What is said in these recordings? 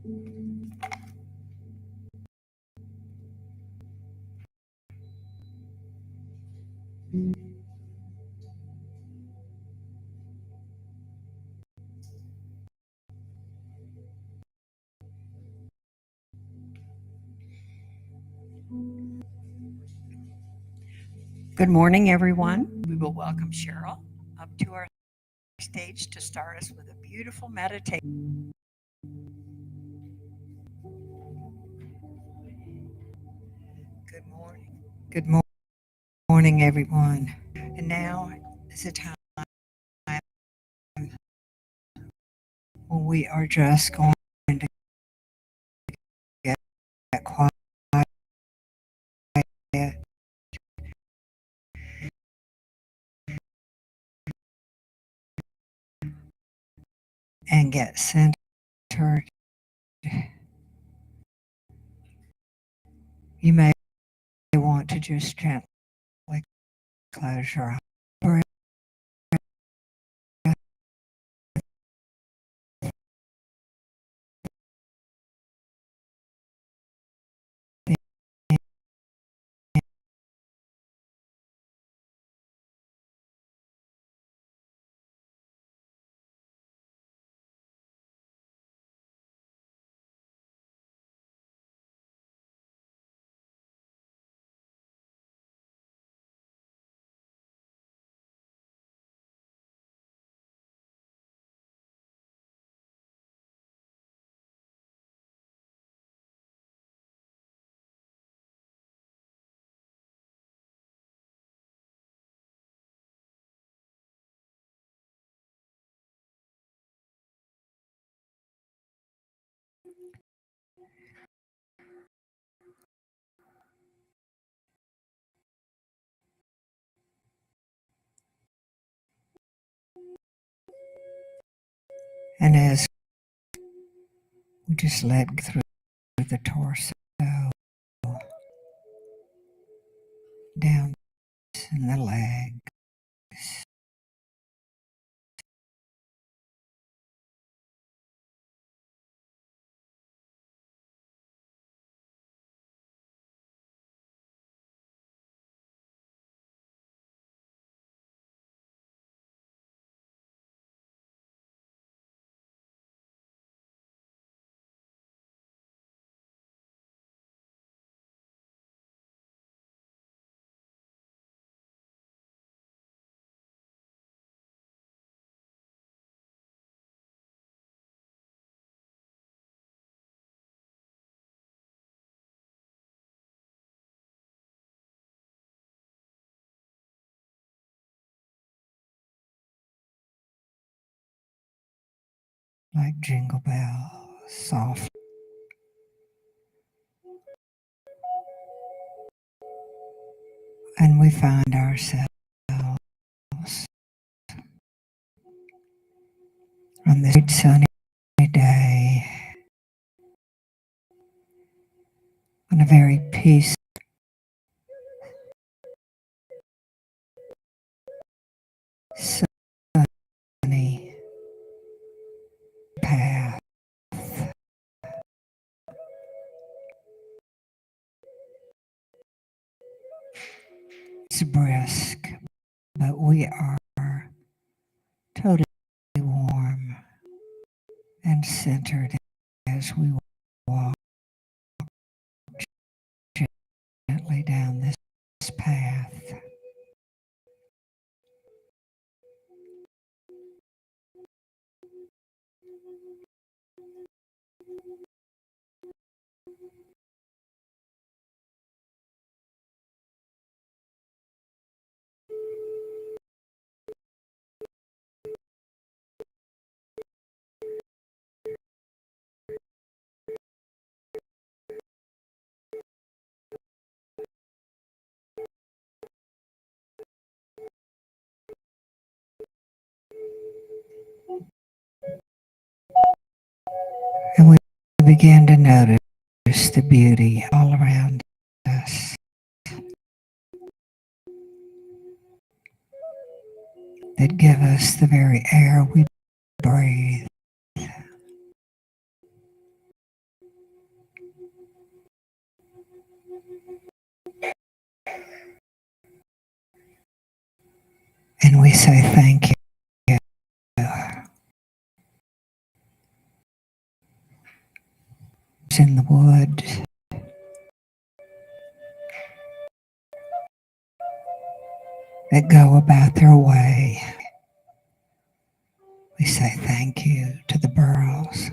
Good morning, everyone. We will welcome Cheryl up to our stage to start us with a beautiful meditation. Good morning. Good morning, everyone. And now is the time when we are just going to get quiet and get centered. You may want to just gently close your eyes. And as we just let through the torso, down in the legs, like jingle bells, soft. And we find ourselves on this sunny day on a very peaceful, sunny path. It's brisk, but we are totally warm and centered as we walk gently down this path. And we begin to notice the beauty all around us. That give us the very air we breathe. And we say thank you. In the woods, that go about their way. We say thank you to the burros,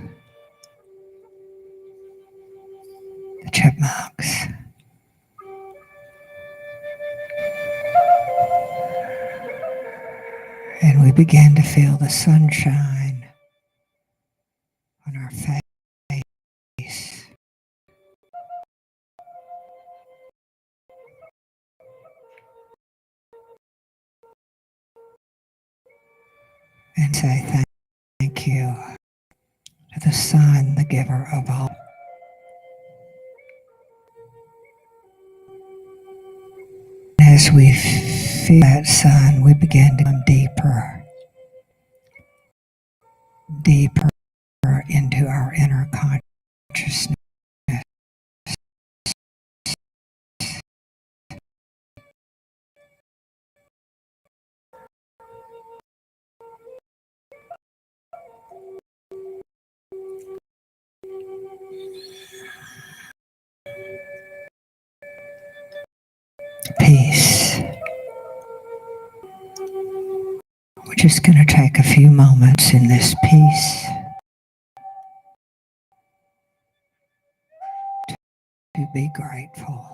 the chipmunks, and we begin to feel the sunshine on our face. And say thank you to the sun, the giver of all. As we feel that sun, we begin to come deeper, deeper into our inner consciousness. Peace. We're just going to take a few moments in this peace to be grateful.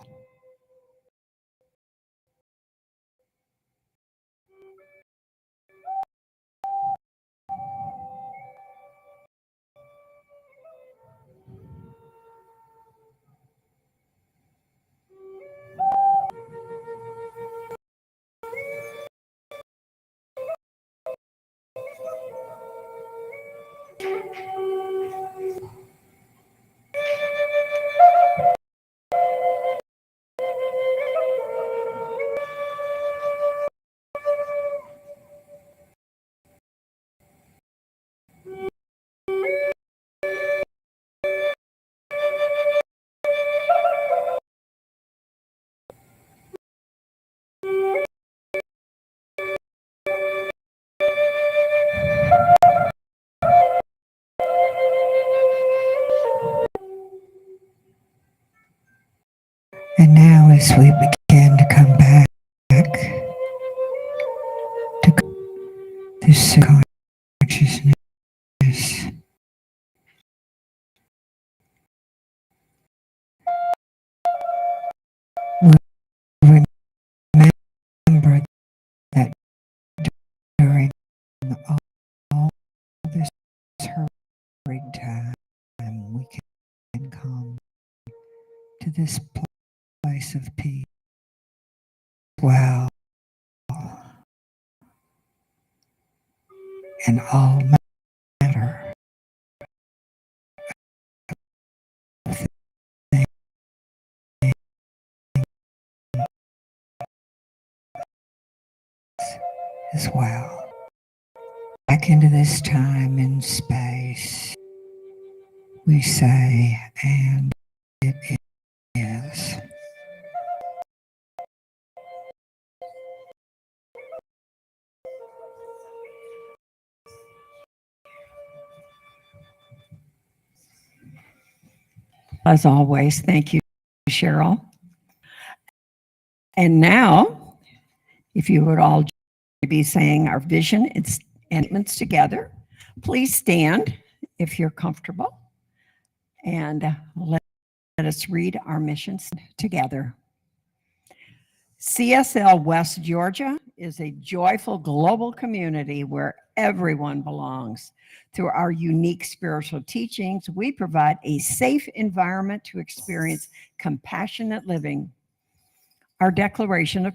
And now as we begin to come back to this consciousness, we remember that during all this hurried time, we can come to this place of peace. Wow. And all matter as well. Back into this time and space, we say, and it is. As always, thank you, Cheryl. And now, if you would all be saying our vision and statements together, please stand if you're comfortable, and let us read our missions together. CSL West Georgia is a joyful global community where everyone belongs. Through our unique spiritual teachings, we provide a safe environment to experience compassionate living. Our declaration of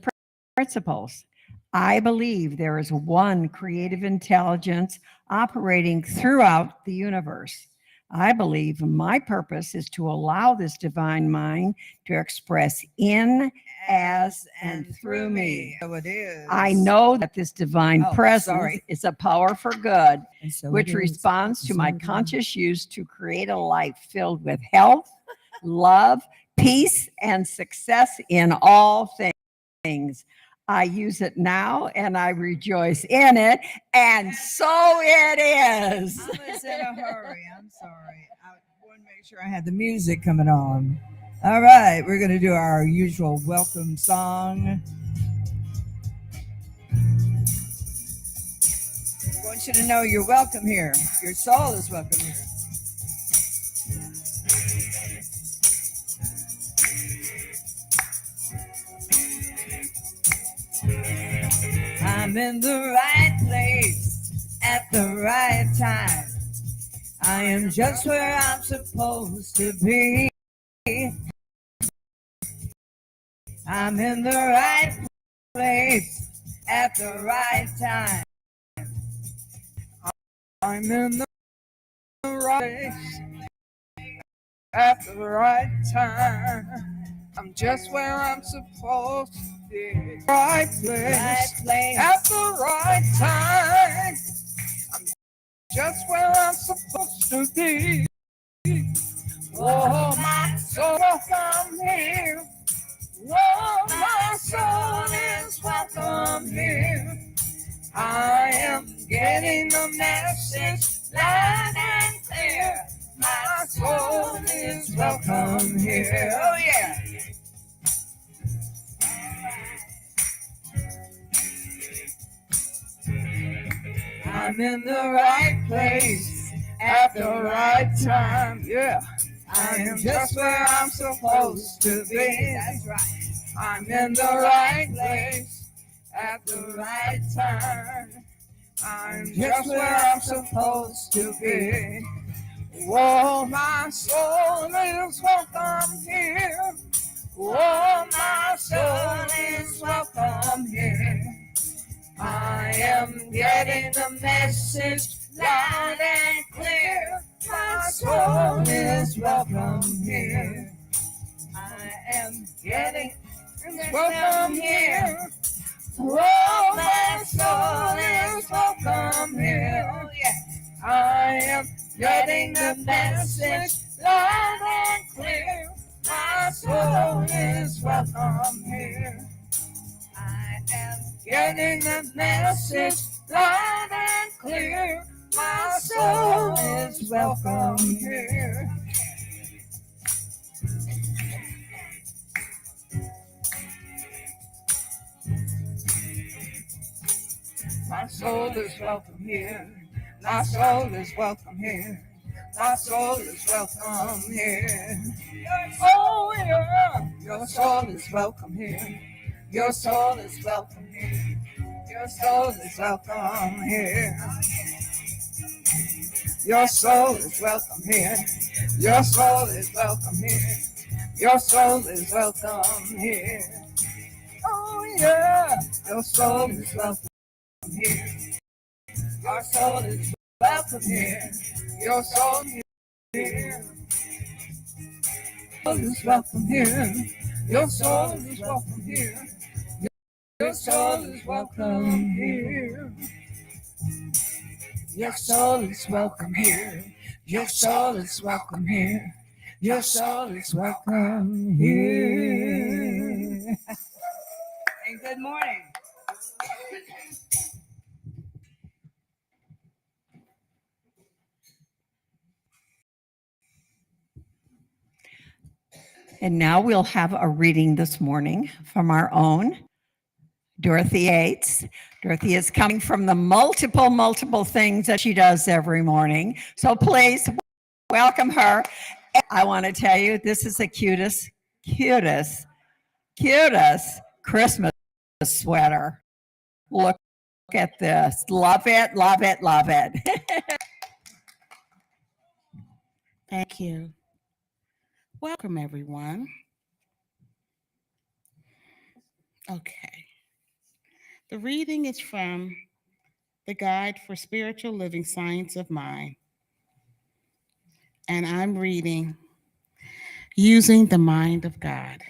principles. I believe there is one creative intelligence operating throughout the universe. I believe my purpose is to allow this divine mind to express in, as, and through me. So it is. I know that this divine presence is a power for good, So which responds to my conscious use to create a life filled with health, love, peace, and success in all things. I use it now and I rejoice in it, and so it is. I was in a hurry. I'm sorry. I want to make sure I had the music coming on. All right, we're going to do our usual welcome song. I want you to know you're welcome here. Your soul is welcome here. I'm in the right place at the right time. I am just where I'm supposed to be. I'm in the right place at the right time. I'm in the right place at the right time. I'm just where I'm supposed to be. Right place at the right time. I'm just where I'm supposed to be. Oh, my soul, welcome here. Oh, my soul is welcome here. I am getting the message loud and clear. My soul is welcome here. Oh, yeah. I'm in the right place at the right time. Yeah. I am just where I'm supposed to be. That's right. I'm in the right place at the right time. I'm just where I'm supposed to be. Oh, my soul is welcome here. Oh, my soul is welcome here. I am getting the message loud and clear. My soul is welcome here. I am getting welcome here. Oh, my soul is welcome here. Oh, yeah. I am getting the message loud and clear. My soul is welcome here. I am getting the message loud and clear. My soul is welcome here. My soul is welcome here. My soul is welcome here. My soul is welcome here. Oh, yeah. Your soul is welcome here. Your soul is welcome here. Your soul is welcome here. Your soul is welcome here. Your soul is welcome here. Your soul is welcome here. Oh, yeah. Your soul is welcome here. Your soul is welcome here. Your soul is here. Your soul is welcome here. Your soul is welcome here. Your soul is welcome here. Your soul is welcome here. Your soul is welcome here. Your soul is welcome here. And good morning. And now we'll have a reading this morning from our own Dorothy Yates. Dorothy is coming from the multiple things that she does every morning. So please welcome her. I want to tell you, this is the cutest Christmas sweater. Look at this. Love it, love it, love it. Thank you. Welcome, everyone. Okay. The reading is from the Guide for Spiritual Living Science of Mind. And I'm reading Using the Mind of God.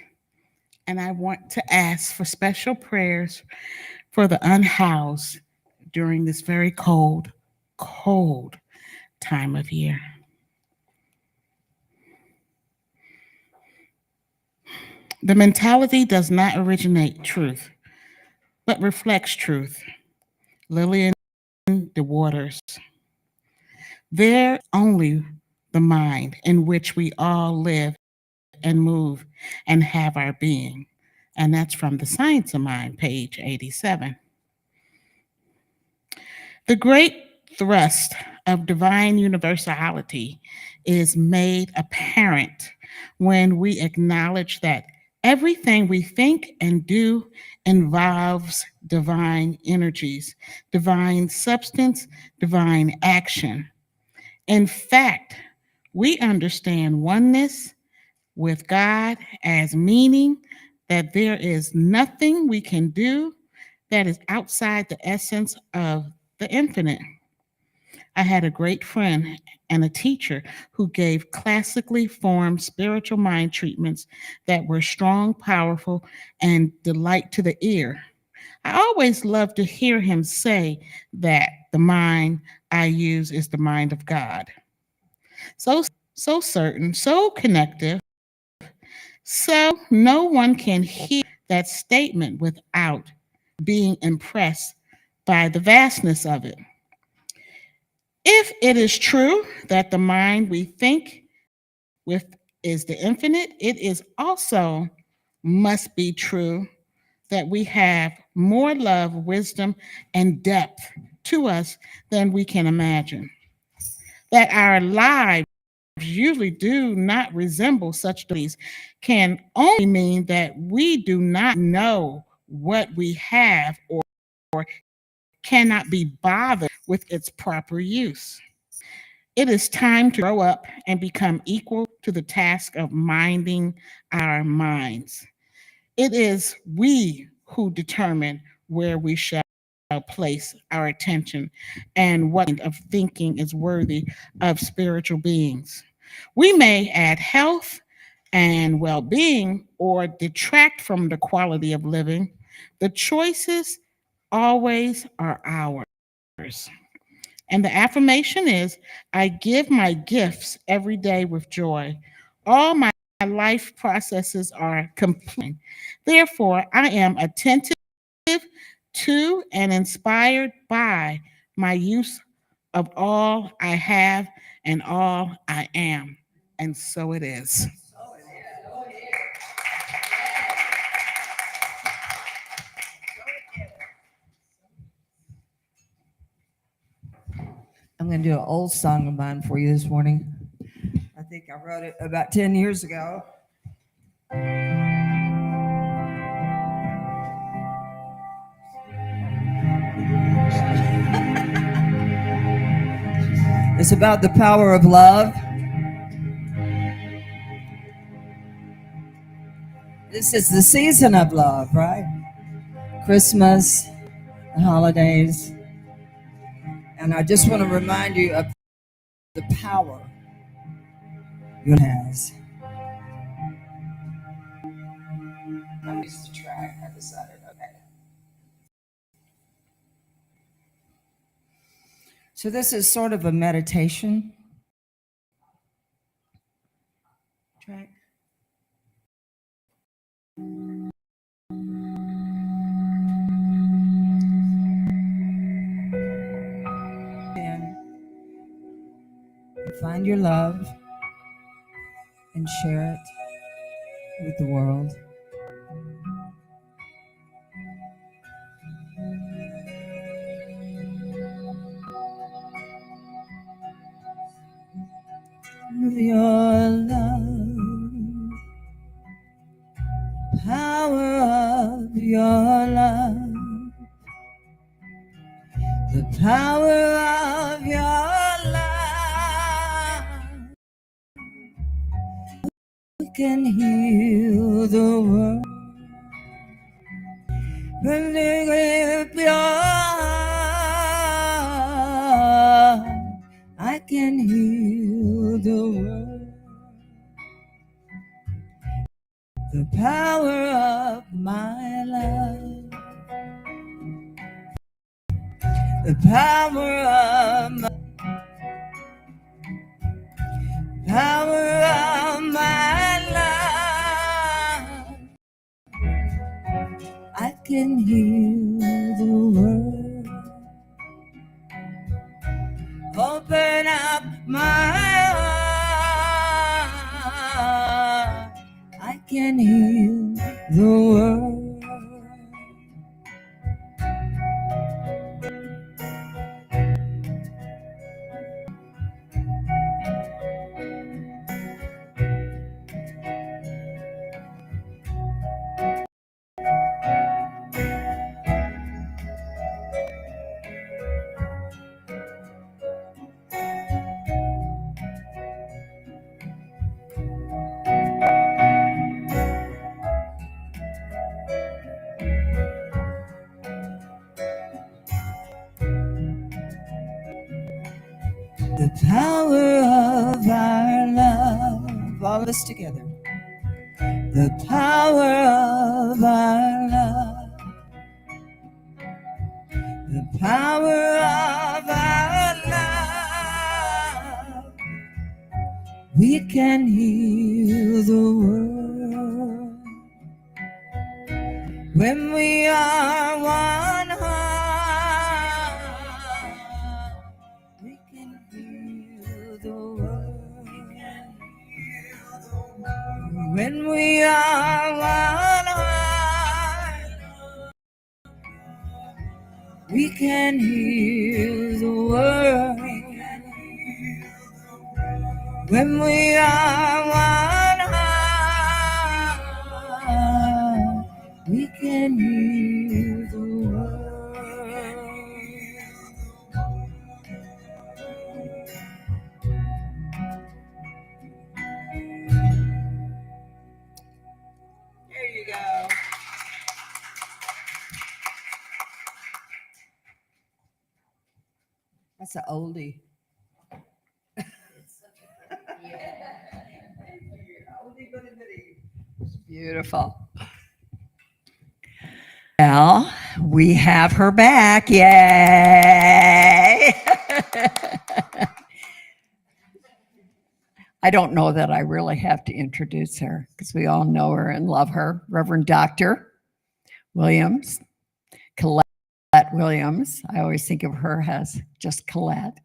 And I want to ask for special prayers for the unhoused during this very cold time of year. The mentality does not originate truth, but reflects truth. Lillian the Waters. There only the mind in which we all live and move and have our being. And that's from The Science of Mind, page 87. The great thrust of divine universality is made apparent when we acknowledge that everything we think and do involves divine energies, divine substance, divine action. In fact, we understand oneness with God as meaning that there is nothing we can do that is outside the essence of the infinite. I had a great friend and a teacher who gave classically formed spiritual mind treatments that were strong, powerful, and delight to the ear. I always loved to hear him say that the mind I use is the mind of God. So certain, so connective, so no one can hear that statement without being impressed by the vastness of it. If it is true that the mind we think with is the infinite, it is also must be true that we have more love, wisdom, and depth to us than we can imagine. That our lives usually do not resemble such abilities can only mean that we do not know what we have or cannot be bothered with its proper use. It is time to grow up and become equal to the task of minding our minds. It is we who determine where we shall place our attention and what kind of thinking is worthy of spiritual beings. We may add health and well being or detract from the quality of living. The choices always are ours. And the affirmation is I give my gifts every day with joy. All my life processes are complete. Therefore, I am attentive to and inspired by my use of all I have and all I am. And so it is. I'm going to do an old song of mine for you this morning. I think I wrote it about 10 years ago. It's about the power of love. This is the season of love, right? Christmas, the holidays. And I just want to remind you of the power it has. I used the track. I decided, okay. So this is sort of a meditation track. And find your love and share it with the world. Your love, power of your love, the power of your love can heal the world. Bending with your heart, I can heal the world. The power of my love, the power of my love, I can heal heart. I can heal the world. The power of our love, all this together. The power of our love, the power of our love. We can heal the world when we are one heart. We can heal the world when we are one heart. We can heal the world when we are one heart. We can heal the world. There you go. That's an oldie. Beautiful. Well, we have her back. Yay! I don't know that I really have to introduce her because we all know her and love her. Reverend Dr. Williams, Calette Williams. I always think of her as just Calette.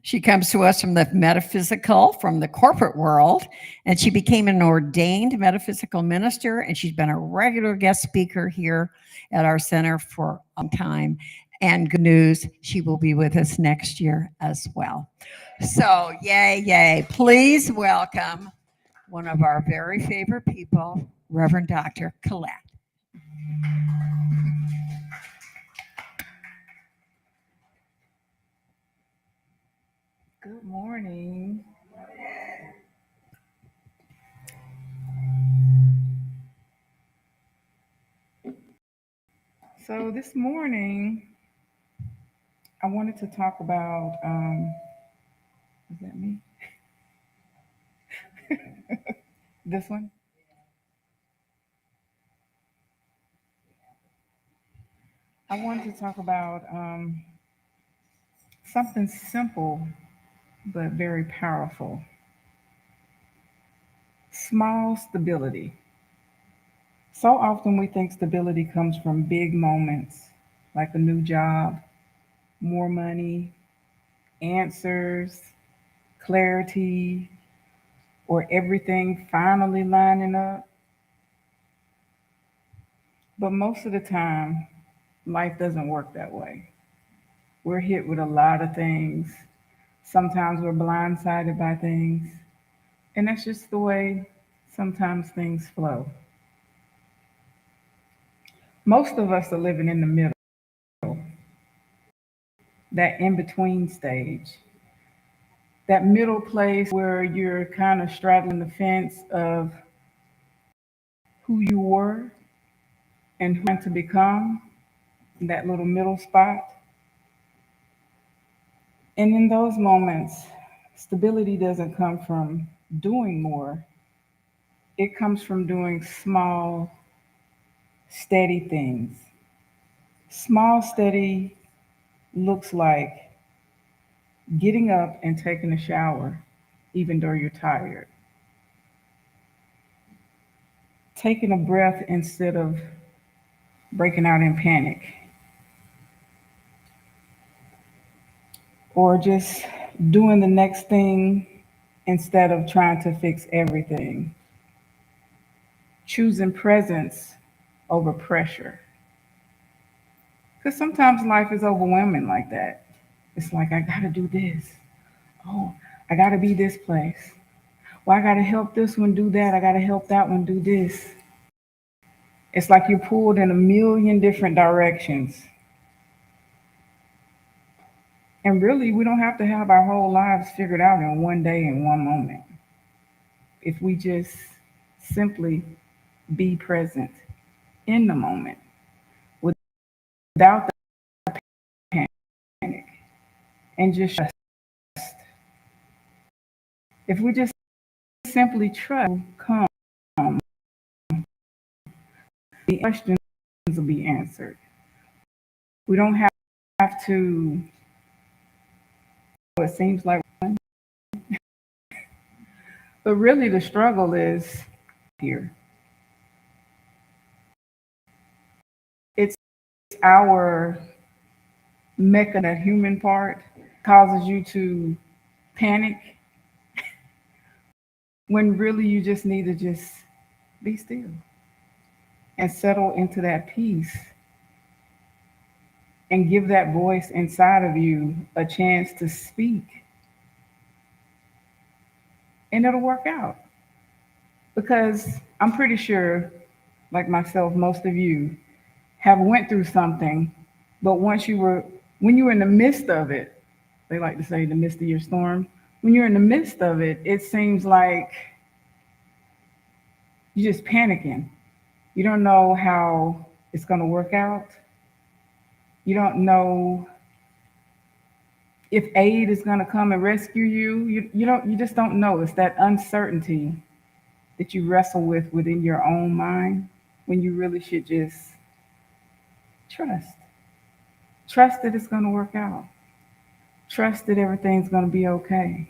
She comes to us from the metaphysical, from the corporate world, and she became an ordained metaphysical minister, and she's been a regular guest speaker here at our center for a long time. And good news, she will be with us next year as well. So, yay, yay. Please welcome one of our very favorite people, Reverend Dr. Calette. Good morning. So this morning, I wanted to talk about, is that me? This one? I wanted to talk about something simple but very powerful. Small stability. So often we think stability comes from big moments like a new job, more money, answers, clarity, or everything finally lining up. But most of the time, life doesn't work that way. We're hit with a lot of things. Sometimes we're blindsided by things. And that's just the way sometimes things flow. Most of us are living in the middle, that in between stage, that middle place where you're kind of straddling the fence of who you were and who you want to become, that little middle spot. And in those moments, stability doesn't come from doing more. It comes from doing small, steady things. Small, steady looks like getting up and taking a shower, even though you're tired. Taking a breath instead of breaking out in panic. Or just doing the next thing instead of trying to fix everything, choosing presence over pressure. Because sometimes life is overwhelming like that. It's like, I got to do this. Oh, I got to be this place. Well, I got to help this one do that. I got to help that one do this. It's like you're pulled in a million different directions. And really, we don't have to have our whole lives figured out in one day, in one moment. If we just simply be present in the moment without the panic and just trust. If we just simply trust, come, the questions will be answered. We don't have to, it seems like, but really the struggle is here. It's our that human part causes you to panic when really you just need to just be still and settle into that peace and give that voice inside of you a chance to speak, and it'll work out. Because I'm pretty sure, like myself, most of you have went through something, but when you were in the midst of it, they like to say the midst of your storm, when you're in the midst of it, it seems like you're just panicking. You don't know how it's going to work out. You don't know if aid is going to come and rescue you. You just don't know. It's that uncertainty that you wrestle with within your own mind when you really should just trust. Trust that it's going to work out. Trust that everything's going to be okay.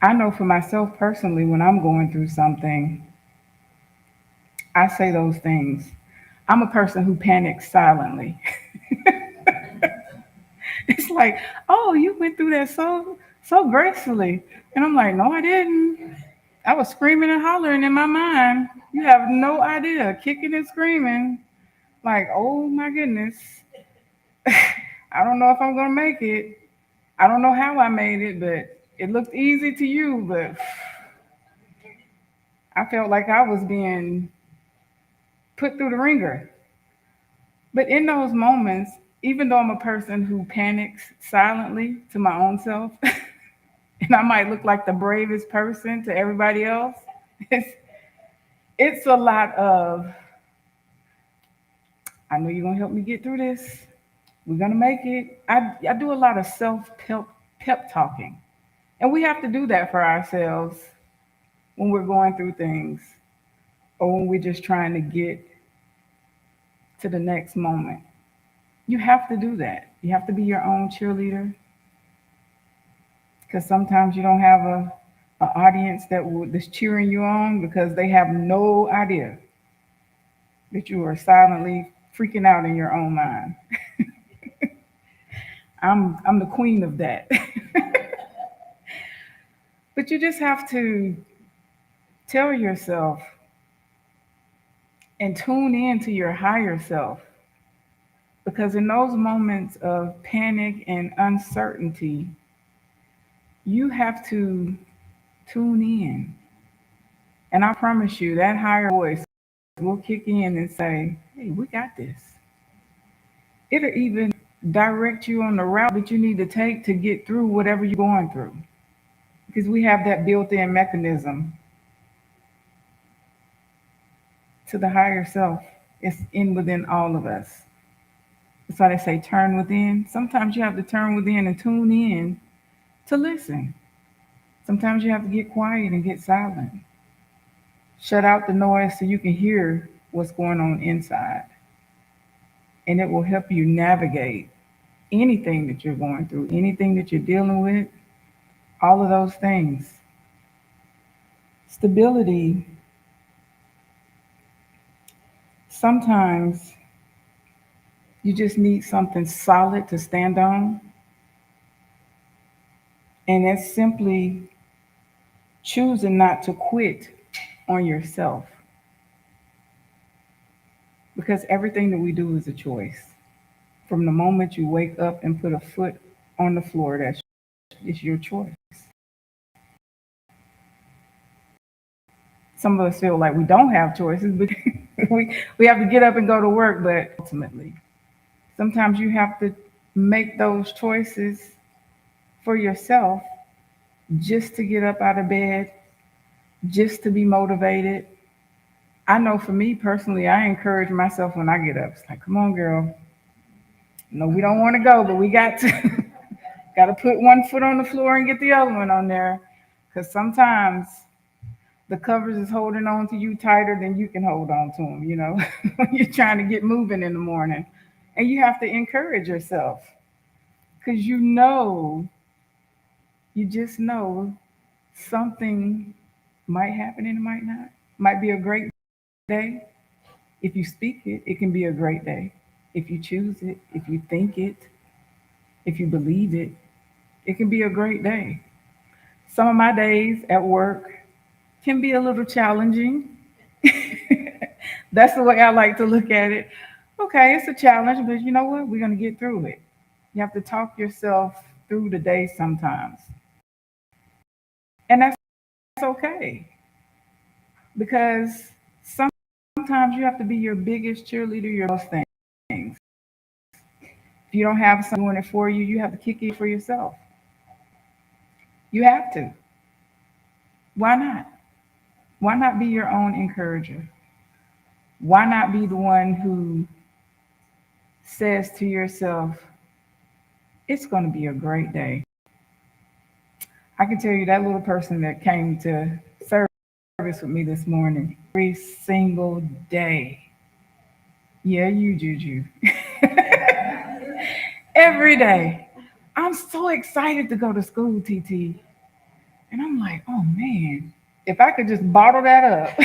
I know for myself personally, when I'm going through something, I say those things. I'm a person who panics silently. It's like, oh, you went through that so gracefully. And I'm like, no, I didn't. I was screaming and hollering in my mind. You have no idea, kicking and screaming. Like, oh my goodness. I don't know if I'm gonna make it. I don't know how I made it, but it looked easy to you, but I felt like I was being put through the ringer. But in those moments, even though I'm a person who panics silently to my own self, and I might look like the bravest person to everybody else, it's a lot of, I know you're gonna help me get through this. We're gonna make it. I do a lot of pep talking. And we have to do that for ourselves when we're going through things or when we're just trying to get to the next moment. You have to do that. You have to be your own cheerleader, because sometimes you don't have an audience that's cheering you on because they have no idea that you are silently freaking out in your own mind. I'm the queen of that. But you just have to tell yourself and tune in to your higher self, because in those moments of panic and uncertainty, you have to tune in. And I promise you, that higher voice will kick in and say, hey, we got this. It'll even direct you on the route that you need to take to get through whatever you're going through. Because we have that built in mechanism to the higher self. It's within all of us. That's why they say turn within. Sometimes you have to turn within and tune in to listen. Sometimes you have to get quiet and get silent. Shut out the noise so you can hear what's going on inside. And it will help you navigate anything that you're going through, anything that you're dealing with, all of those things. Stability, sometimes you just need something solid to stand on. And it's simply choosing not to quit on yourself. Because everything that we do is a choice. From the moment you wake up and put a foot on the floor, that's it's your choice. Some of us feel like we don't have choices, but we have to get up and go to work. But ultimately, sometimes you have to make those choices for yourself just to get up out of bed, just to be motivated. I know for me personally, I encourage myself when I get up. It's like, come on, girl. No, we don't want to go, but we got to got to put one foot on the floor and get the other one on there. Because sometimes the covers is holding on to you tighter than you can hold on to them, when you're trying to get moving in the morning. And you have to encourage yourself because you just know something might happen and it might not. Might be a great day. If you speak it, it can be a great day. If you choose it, if you think it, if you believe it, it can be a great day. Some of my days at work can be a little challenging. That's the way I like to look at it. Okay, it's a challenge, but you know what? We're going to get through it. You have to talk yourself through the day sometimes. And that's okay because sometimes you have to be your biggest cheerleader, your most things. If you don't have someone doing it for you, you have to kick it for yourself. You have to. Why not? Why not be your own encourager? Why not be the one who says to yourself, it's going to be a great day? I can tell you that little person that came to service with me this morning, every single day. Yeah, you, Juju. Every day. I'm so excited to go to school, TT. And I'm like, oh man, if I could just bottle that up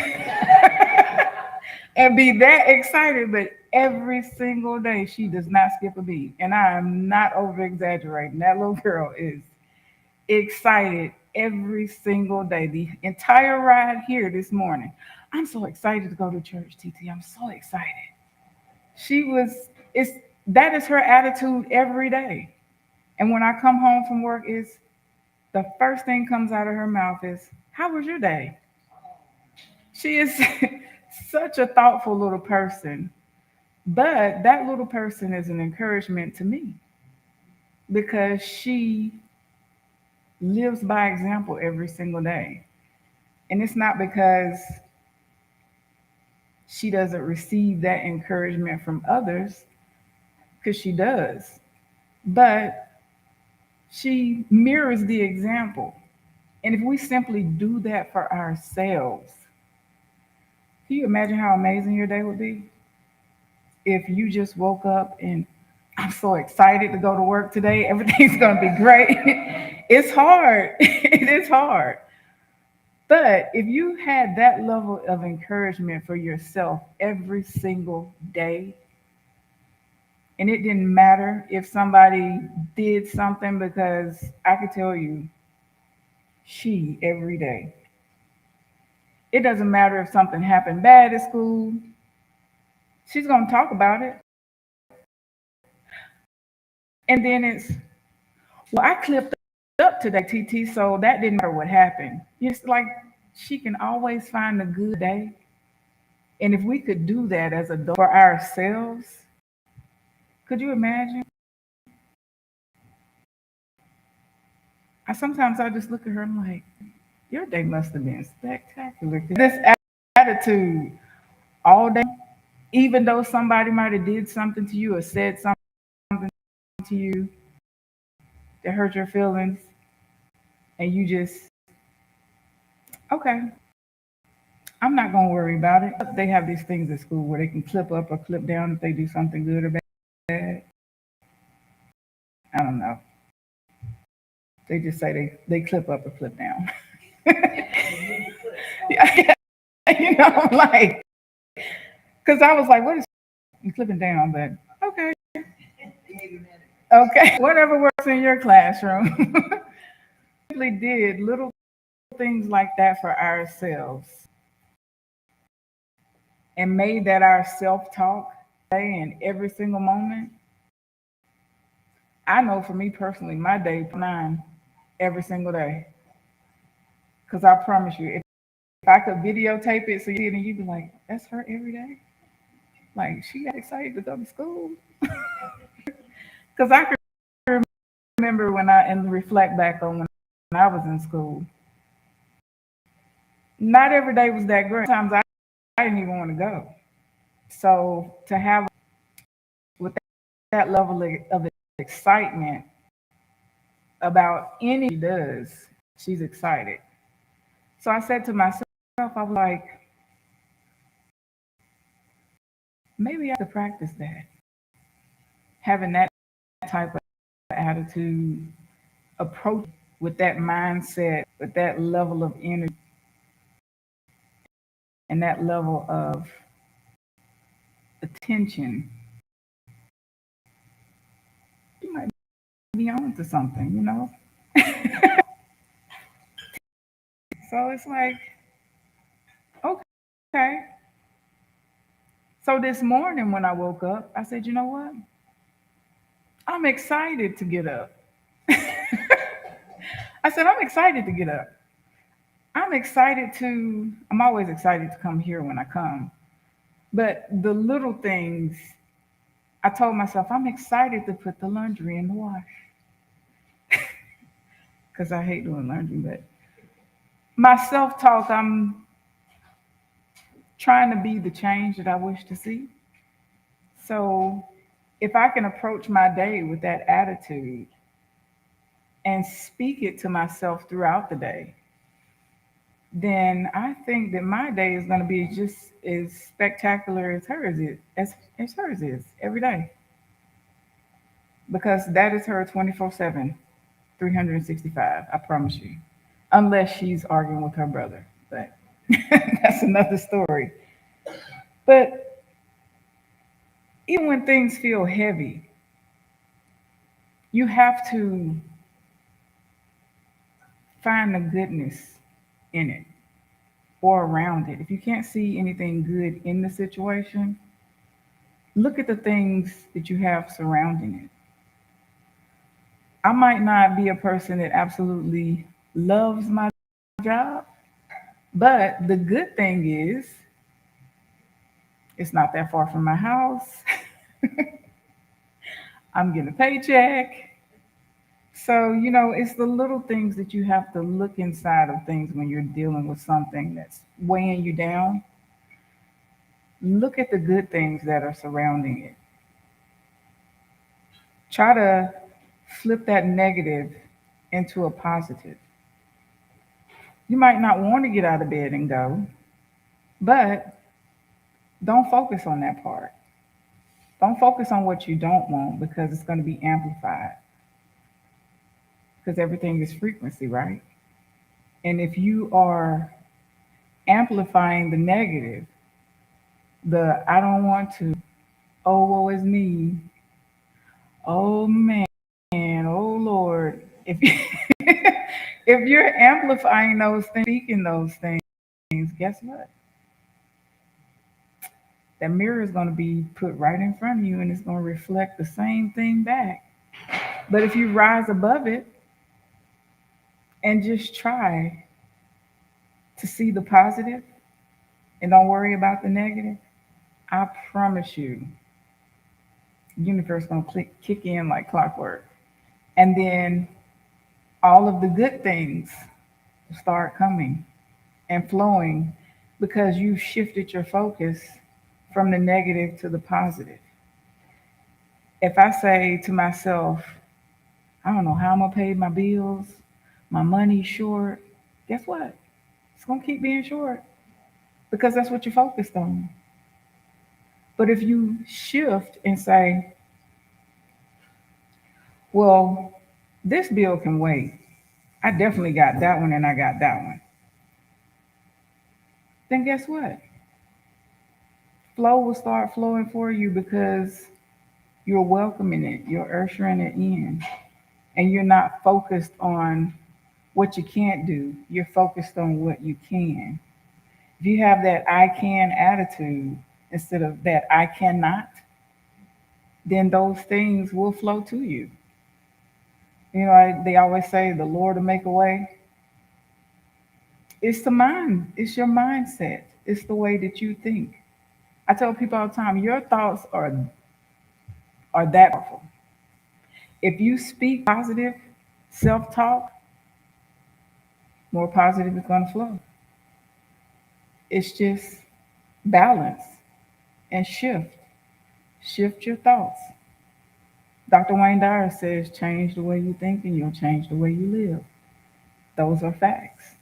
and be that excited, but every single day she does not skip a beat. And I am not over exaggerating. That little girl is excited every single day. The entire ride here this morning. I'm so excited to go to church, TT. I'm so excited. That is her attitude every day. And when I come home from work, is the first thing comes out of her mouth is, how was your day? She is such a thoughtful little person. But that little person is an encouragement to me because she lives by example every single day. And it's not because she doesn't receive that encouragement from others, because she does. But she mirrors the example. And if we simply do that for ourselves, can you imagine how amazing your day would be? If you just woke up and I'm so excited to go to work today, everything's going to be great. It's hard. It is hard. But if you had that level of encouragement for yourself every single day, and it didn't matter if somebody did something, because I could tell you, she every day. It doesn't matter if something happened bad at school, she's going to talk about it. And then it's, well, I clipped up today, TT, so that didn't matter what happened. It's like she can always find a good day. And if we could do that as adults for ourselves, could you imagine? Sometimes I just look at her and I'm like, your day must have been spectacular. This attitude all day, even though somebody might have did something to you or said something to you that hurt your feelings, and you just, okay, I'm not going to worry about it. They have these things at school where they can clip up or clip down if they do something good or bad. I don't know. They just say they clip up or clip down. Yeah, I'm like, because I was like, what is clipping down? But okay, whatever works in your classroom. did little things like that for ourselves and made that our self-talk and every single moment, I know for me personally, my day 9 every single day. Because I promise you, if I could videotape it so you did and you'd be like, that's her every day? Like, she got excited to go to school. Because I can remember and reflect back on when I was in school. Not every day was that great. Sometimes I didn't even want to go. So to have with that level of excitement about any she does, she's excited. So I said to myself, I was like, maybe I could practice that. Having that type of attitude, approach with that mindset, with that level of energy and that level of attention, you might be on to something, you know? So it's like, okay. So this morning when I woke up, I said, you know what? I'm excited to get up. I said, I'm excited to get up. I'm always excited to come here when I come. But the little things, I told myself, I'm excited to put the laundry in the wash. Because I hate doing laundry, but my self-talk, I'm trying to be the change that I wish to see. So if I can approach my day with that attitude and speak it to myself throughout the day, then I think that my day is going to be just as spectacular as hers is every day. Because that is her 24/7, 365, I promise you. Unless she's arguing with her brother. But that's another story. But even when things feel heavy, you have to find the goodness in it or around it. If you can't see anything good in the situation, look at the things that you have surrounding it. I might not be a person that absolutely loves my job, but the good thing is it's not that far from my house. I'm getting a paycheck. So, it's the little things that you have to look inside of things when you're dealing with something that's weighing you down. Look at the good things that are surrounding it. Try to flip that negative into a positive. You might not want to get out of bed and go, but don't focus on that part. Don't focus on what you don't want because it's going to be amplified. Because everything is frequency, right? And if you are amplifying the negative, the I don't want to, oh, woe is me, oh man, oh Lord. If if you're amplifying those things, speaking those things, guess what? That mirror is going to be put right in front of you and it's going to reflect the same thing back. But if you rise above it and just try to see the positive and don't worry about the negative, I promise you, the universe is going to kick in like clockwork. And then all of the good things will start coming and flowing because you shifted your focus from the negative to the positive. If I say to myself, I don't know how I'm going to pay my bills, my money's short, guess what? It's going to keep being short because that's what you're focused on. But if you shift and say, well, this bill can wait. I definitely got that one and I got that one. Then guess what? Flow will start flowing for you because you're welcoming it, you're ushering it in, and you're not focused on what you can't do. You're focused on what you can. If you have that I can attitude instead of that I cannot, then those things will flow to you. They always say the Lord will make a way. It's the mind, it's your mindset, it's the way that you think. I tell people all the time, your thoughts are that powerful. If you speak positive self talk, more positive is going to flow. It's just balance and shift. Shift your thoughts. Dr. Wayne Dyer says, change the way you think and you'll change the way you live. Those are facts.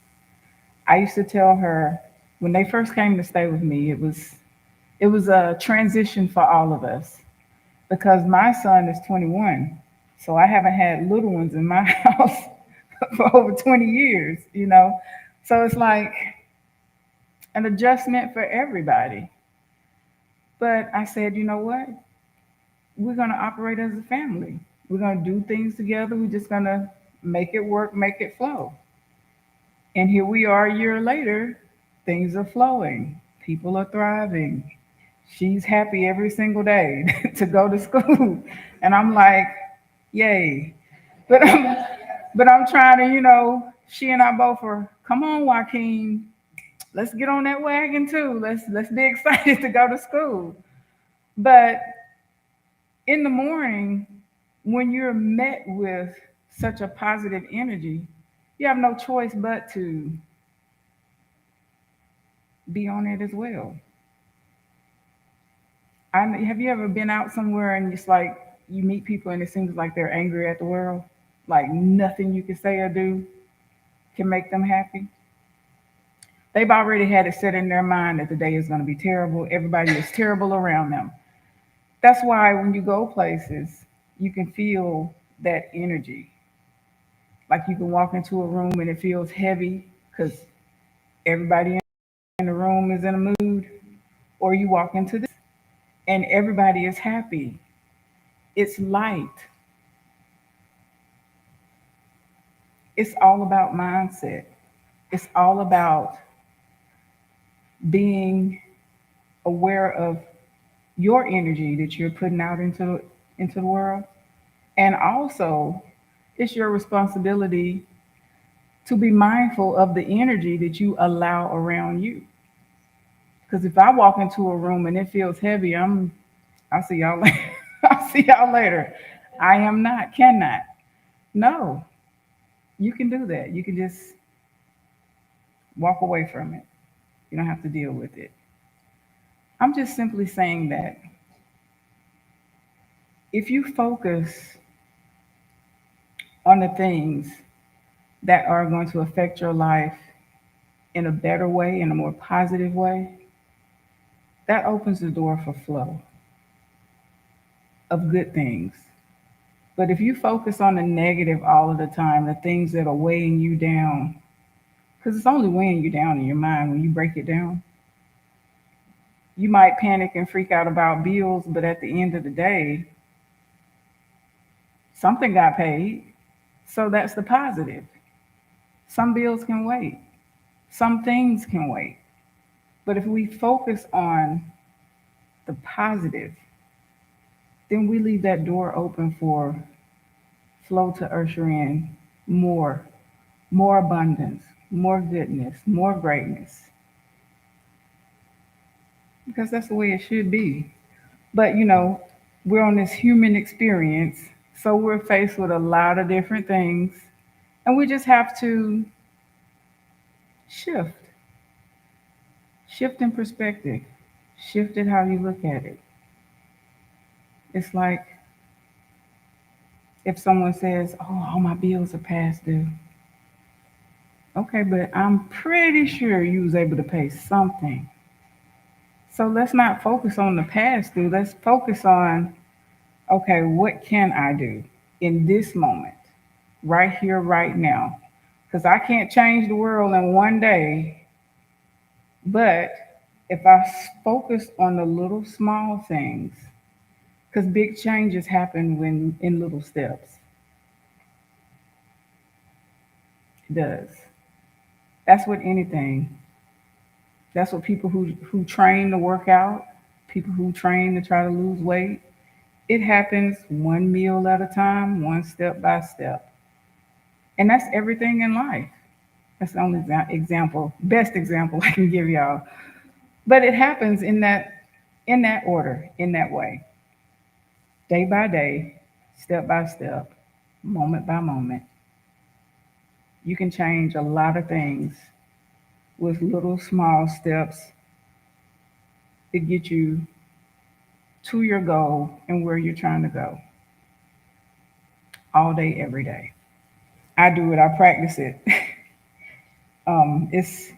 I used to tell her when they first came to stay with me, it was a transition for all of us because my son is 21. So I haven't had little ones in my house for over 20 years. So it's like an adjustment for everybody. But I said, you know what? We're going to operate as a family. We're going to do things together. We're just going to make it work, make it flow. And here we are a year later, things are flowing. People are thriving. She's happy every single day to go to school. And I'm like, yay. But I'm trying to, she and I both are, come on, Joaquin, let's get on that wagon too. Let's be excited to go to school. But in the morning, when you're met with such a positive energy, you have no choice but to be on it as well. Have you ever been out somewhere and it's like you meet people and it seems like they're angry at the world? Like nothing you can say or do can make them happy? They've already had it set in their mind that the day is going to be terrible. Everybody is terrible around them. That's why when you go places, you can feel that energy. Like you can walk into a room and it feels heavy because everybody in the room is in a mood, or you walk into this and everybody is happy. It's light. It's all about mindset. It's all about being aware of your energy that you're putting out into the world. And also, it's your responsibility to be mindful of the energy that you allow around you. Because if I walk into a room and it feels heavy, I'll see y'all later. I'll see y'all later. I am not, cannot. No, you can do that. You can just walk away from it. You don't have to deal with it. I'm just simply saying that if you focus on the things that are going to affect your life in a better way, in a more positive way, that opens the door for flow of good things. But if you focus on the negative all of the time, the things that are weighing you down, because it's only weighing you down in your mind when you break it down. You might panic and freak out about bills, but at the end of the day, something got paid. So that's the positive. Some bills can wait. Some things can wait. But if we focus on the positive, then we leave that door open for flow to usher in more abundance, more goodness, more greatness. Because that's the way it should be. But we're on this human experience, so we're faced with a lot of different things, and we just have to shift, shift in perspective, shift in how you look at it. It's like if someone says, "Oh, all my bills are past due." Okay, but I'm pretty sure you was able to pay something. So let's not focus on the past due. Let's focus on, okay, what can I do in this moment, right here, right now? Because I can't change the world in one day, but if I focus on the little small things, because big changes happen when in little steps. does. That's what anything. That's what people who train to work out, people who train to try to lose weight. It happens one meal at a time, one step by step. And that's everything in life. That's the only example, best example I can give y'all. But it happens in that order, in that way. Day by day, step by step, moment by moment. You can change a lot of things with little small steps to get you to your goal and where you're trying to go. All day, every day. I do it, I practice it. It's,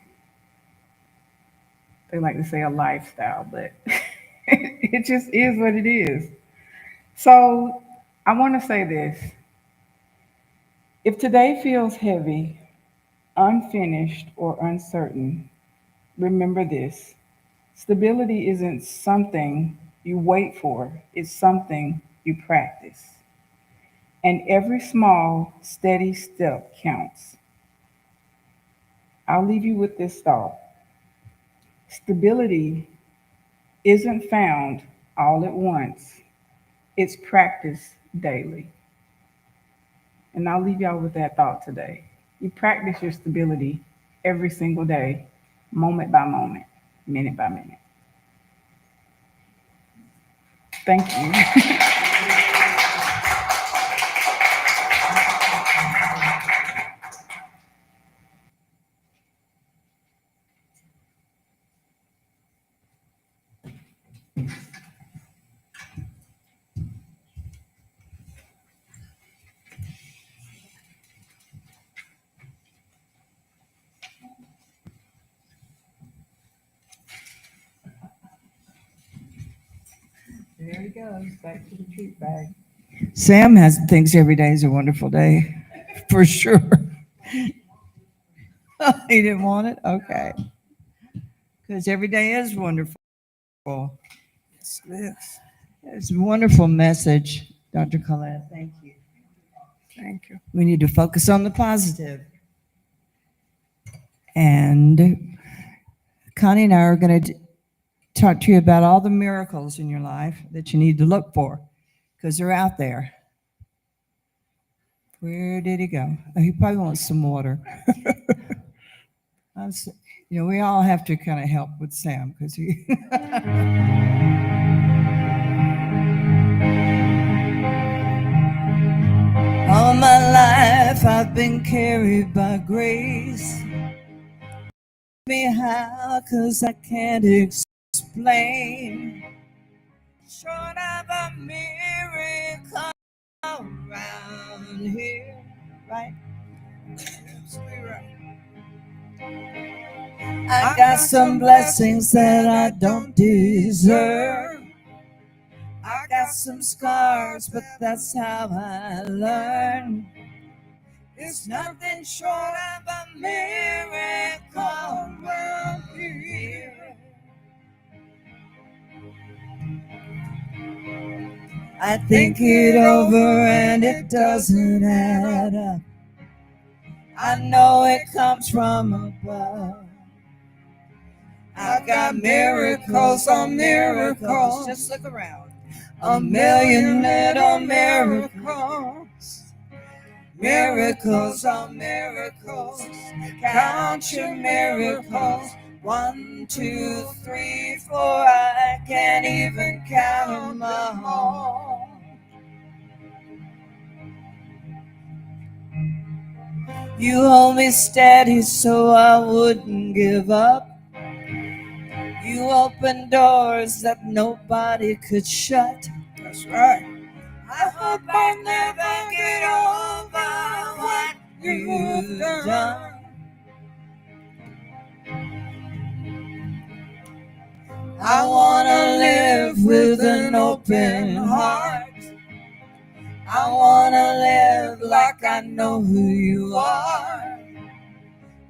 they like to say a lifestyle, but it just is what it is. So I want to say this. If today feels heavy, unfinished, or uncertain, remember this. Stability isn't something you wait for, it's something you practice. And every small, steady step counts. I'll leave you with this thought. Stability isn't found all at once, it's practiced daily. And I'll leave y'all with that thought today. You practice your stability every single day, moment by moment, minute by minute. Thank you. There he goes, back to the treat bag. Sam thinks every day is a wonderful day, for sure. He didn't want it? Okay. Because every day is wonderful. It's a wonderful message, Dr. Calette. Thank you. Thank you. We need to focus on the positive. And Connie and I are going to talk to you about all the miracles in your life that you need to look for, because they're out there. Where did he go? Oh, he probably wants some water. We all have to kind of help with Sam because he. All my life I've been carried by grace. Me how, 'cause I can't explain. Short of a miracle around here, right? I got some blessings that I don't deserve. I got some scars, but that's how I learn. It's nothing short of a miracle around here. I think it over and it doesn't add up. I know it comes from above. I've got miracles on miracles. Just look around. A million little miracles. Miracles on miracles. Count your miracles. 1, 2, 3, 4. I can't even count them all. You hold me steady so I wouldn't give up. You open doors that nobody could shut. That's right. I hope I never get over what you've done. I want to live with an open heart. I want to live like I know who you are.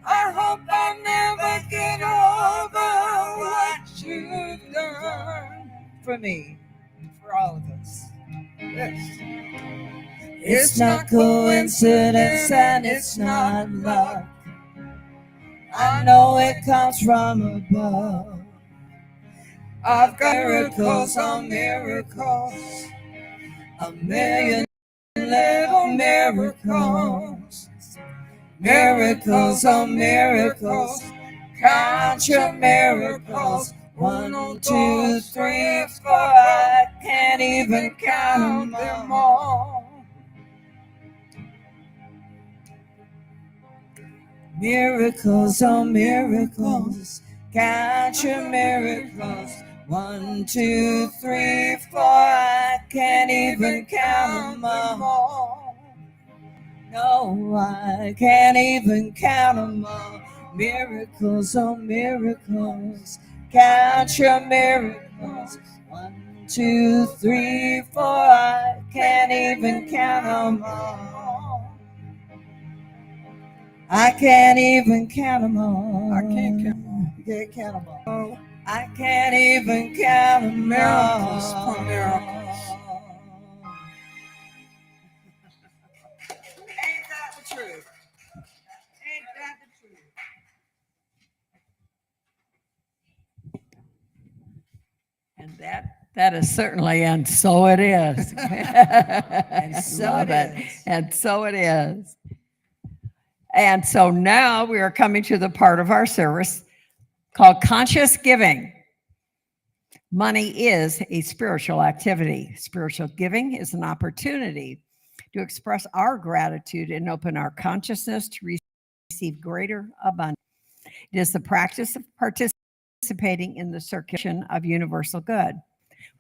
I hope I never get over what you've done for me, for all of us. Yes. It's not coincidence and it's not luck. I know it comes from above. I've got miracles on miracles, a million little miracles, miracles on miracles. Count your miracles. 1, 2, 3, 4. I can't even count them all. Miracles on miracles. Count your miracles. 1, 2, 3, 4. I can't even count them all. No, I can't even count them all. Miracles on miracles. Count your miracles. 1, 2, 3, 4. I can't even count them all. I can't even count them all. I can't count them all. You can't count them all. I can't even count them all. Miracles upon miracles. Ain't that the truth? Ain't that the truth? And that is certainly, and so it is. And so it is. And so it is. And so now we are coming to the part of our service called conscious giving. Money is a spiritual activity. Spiritual giving is an opportunity to express our gratitude and open our consciousness to receive greater abundance. It is the practice of participating in the circulation of universal good.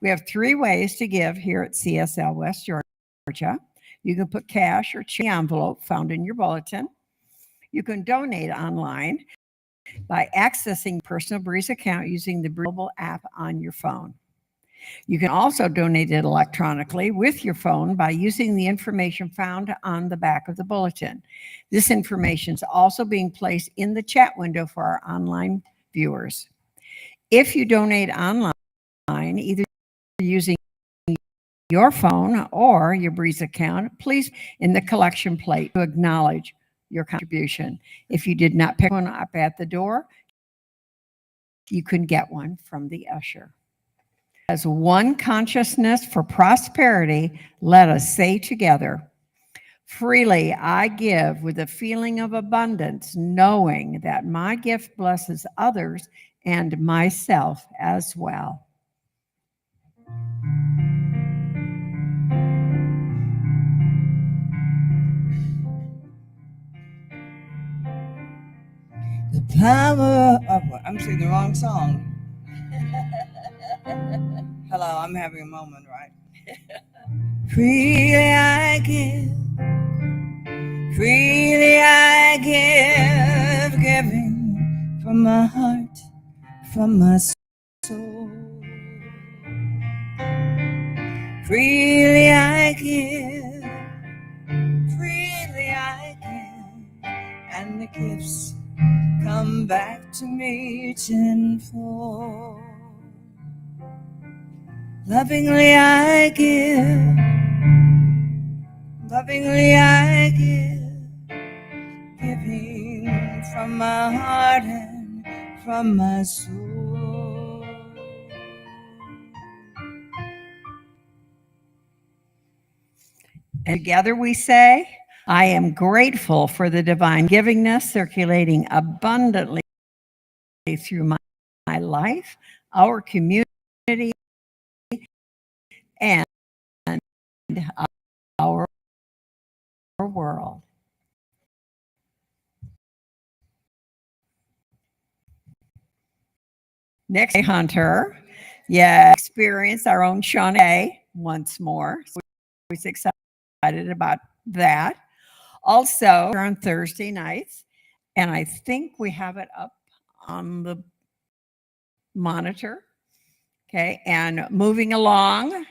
We have 3 ways to give here at CSL West Georgia. You can put cash or check envelope found in your bulletin. You can donate online by accessing personal Breeze account using the mobile app on your phone. You can also donate it electronically with your phone by using the information found on the back of the bulletin. This information is also being placed in the chat window for our online viewers. If you donate online, either using your phone or your Breeze account, please in the collection plate to acknowledge your contribution. If you did not pick one up at the door, you can get one from the usher. As one consciousness for prosperity, let us say together, freely I give with a feeling of abundance, knowing that my gift blesses others and myself as well. The power of, I'm singing the wrong song. Hello, I'm having a moment, right? Freely I give, giving from my heart, from my soul. Freely I give, and the gifts come back to me tenfold. Lovingly I give, giving from my heart and from my soul. And together we say, I am grateful for the divine givingness circulating abundantly through my life, our community, and our world. Next, Hunter. Yeah, experience our own Shawnee once more. So we're excited about that. Also, on Thursday nights, and I think we have it up on the monitor. Okay, and moving along.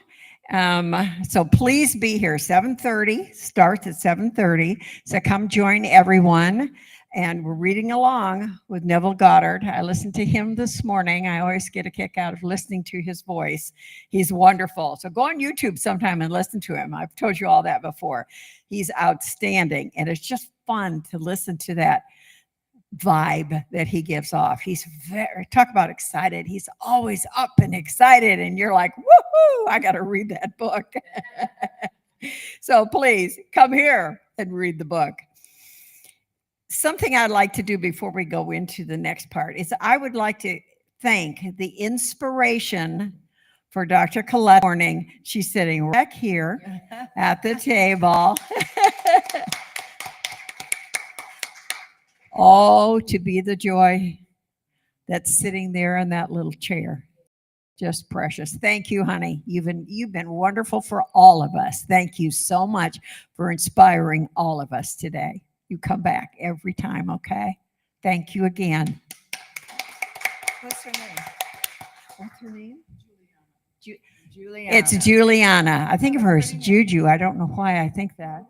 So please be here. 7:30 starts at 7:30. So come join everyone And we're reading along with Neville Goddard. I listened to him this morning. I always get a kick out of listening to his voice. He's wonderful. So go on YouTube sometime and listen to him. I've told you all that before. He's outstanding. And it's just fun to listen to that vibe that he gives off. He's very, talk about excited. He's always up and excited. And you're like, woohoo, I got to read that book. So please come here and read the book. Something I'd like to do before we go into the next part is I would like to thank the inspiration for Dr. Calette morning. She's sitting right here at the table. Oh, to be the joy that's sitting there in that little chair. Just precious. Thank you, honey. You've been wonderful for all of us. Thank you so much for inspiring all of us today. You come back every time, okay? Thank you again. What's her name? What's her name? Juliana. It's Juliana. I think of her as Juju. I don't know why I think that.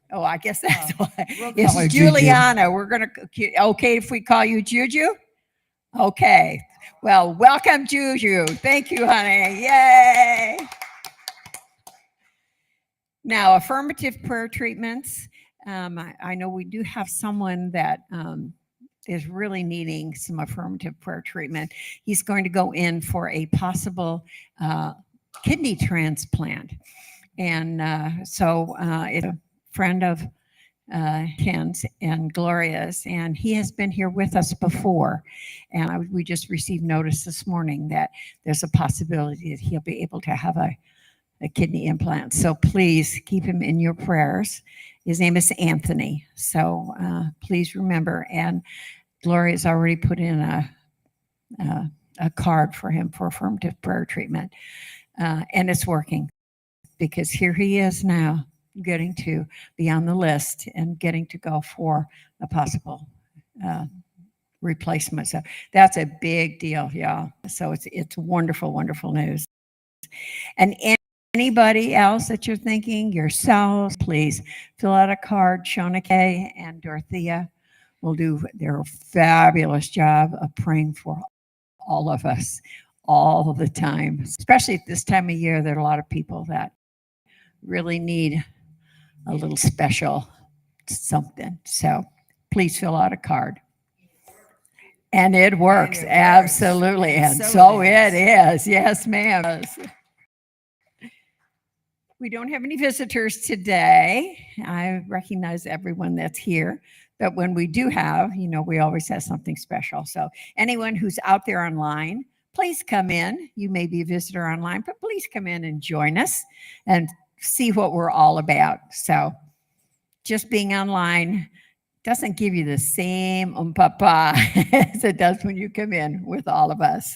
Oh, I guess that's why. It's Juliana. We're going to, okay if we call you Juju? Okay. Well, welcome, Juju. Thank you, honey. Yay. Now, affirmative prayer treatments. I know we do have someone that is really needing some affirmative prayer treatment. He's going to go in for a possible kidney transplant. And so it's a friend of Ken's and Gloria's, and he has been here with us before. And we just received notice this morning that there's a possibility that he'll be able to have a kidney implant. So please keep him in your prayers. His name is Anthony. So please remember. And Gloria's already put in a card for him for affirmative prayer treatment. And it's working because here he is now getting to be on the list and getting to go for a possible replacement. So that's a big deal, y'all. So it's wonderful, wonderful news. And anybody else that you're thinking, yourselves, please fill out a card. Shona Kay and Dorothea will do their fabulous job of praying for all of us all the time, especially at this time of year. There are a lot of people that really need a little special something. So please fill out a card. And it works, absolutely. And so it is. Yes, ma'am. We don't have any visitors today. I recognize everyone that's here. But when we do have, we always have something special. So anyone who's out there online, please come in. You may be a visitor online, but please come in and join us and see what we're all about. So just being online doesn't give you the same papa as it does when you come in with all of us.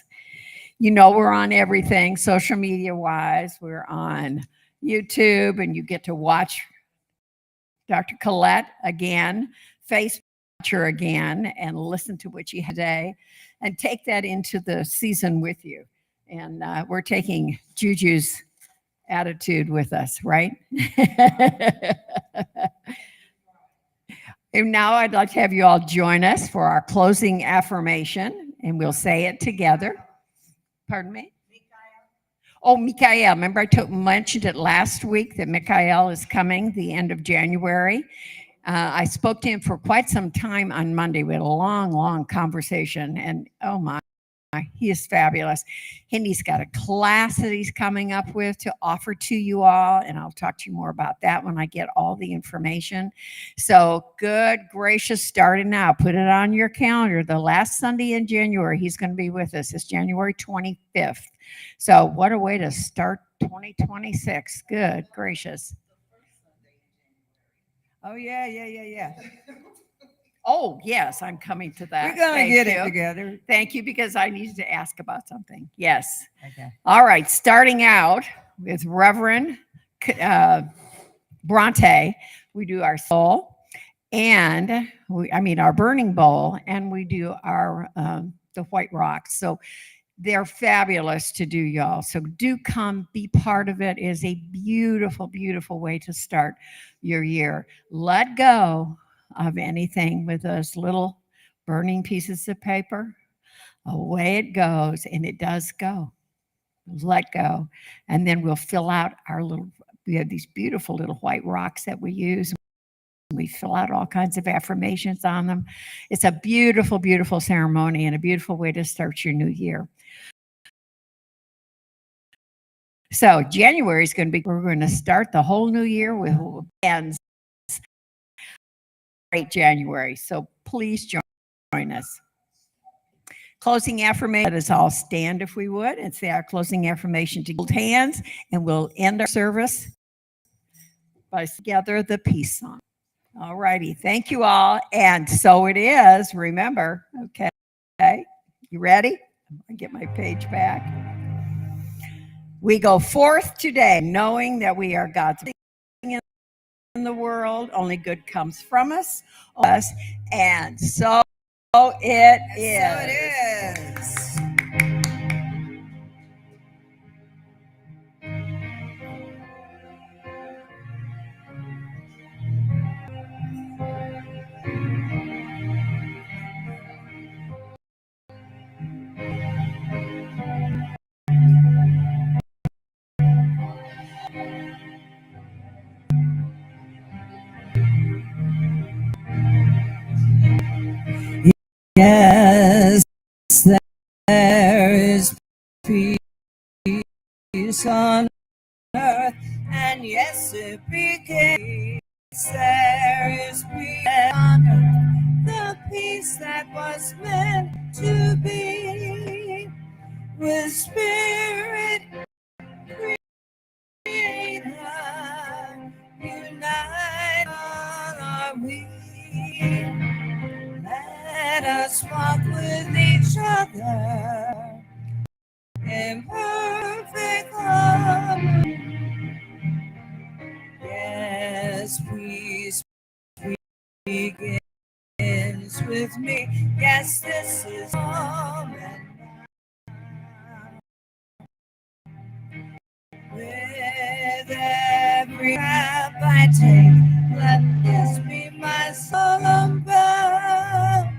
We're on everything social media wise. We're on YouTube, and you get to watch Dr. Calette again, Facebook her again, and listen to what she had today, and take that into the season with you. And we're taking Juju's attitude with us, right? And now I'd like to have you all join us for our closing affirmation, and we'll say it together. Pardon me? Oh, Mikael. Remember I mentioned it last week that Mikael is coming the end of January. I spoke to him for quite some time on Monday. We had a long, long conversation, and oh my, he is fabulous. And he's got a class that he's coming up with to offer to you all, and I'll talk to you more about that when I get all the information. So good gracious, starting now. Put it on your calendar. The last Sunday in January, he's going to be with us. It's January 25th. So what a way to start 2026. Good gracious. Oh, yeah. Oh, yes, I'm coming to that. We're going to get it together. Thank you, because I needed to ask about something. Yes. Okay. All right, starting out with Reverend Bronte, we do our soul, and our burning bowl, and we do our the white rocks. So they're fabulous to do, y'all. So do come, be part of it. It is a beautiful, beautiful way to start your year. Let go of anything with those little burning pieces of paper, away it goes, and it does go. Let go. And then we'll fill out we have these beautiful little white rocks that we use. We fill out all kinds of affirmations on them. It's a beautiful, beautiful ceremony and a beautiful way to start your new year. So January is going to we're going to start the whole new year with ends great January. So please join us. Closing affirmation. Let us all stand if we would and say our closing affirmation to hold hands, and we'll end our service by together the peace song. All righty. Thank you all. And so it is. Remember, okay. You ready? I get my page back. We go forth today knowing that we are God's in the world. Only good comes from us. And so it is. So it is. Yes, there is peace on earth, and yes, it became. There is peace on earth, the peace that was meant to be, with Spirit Creator, unite on our we. Let us walk with each other in perfect harmony. Yes, peace begins with me. Yes, this is moment. With every breath I take, let this be my solemn vow.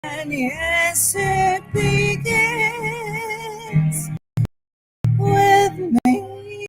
And yes, it be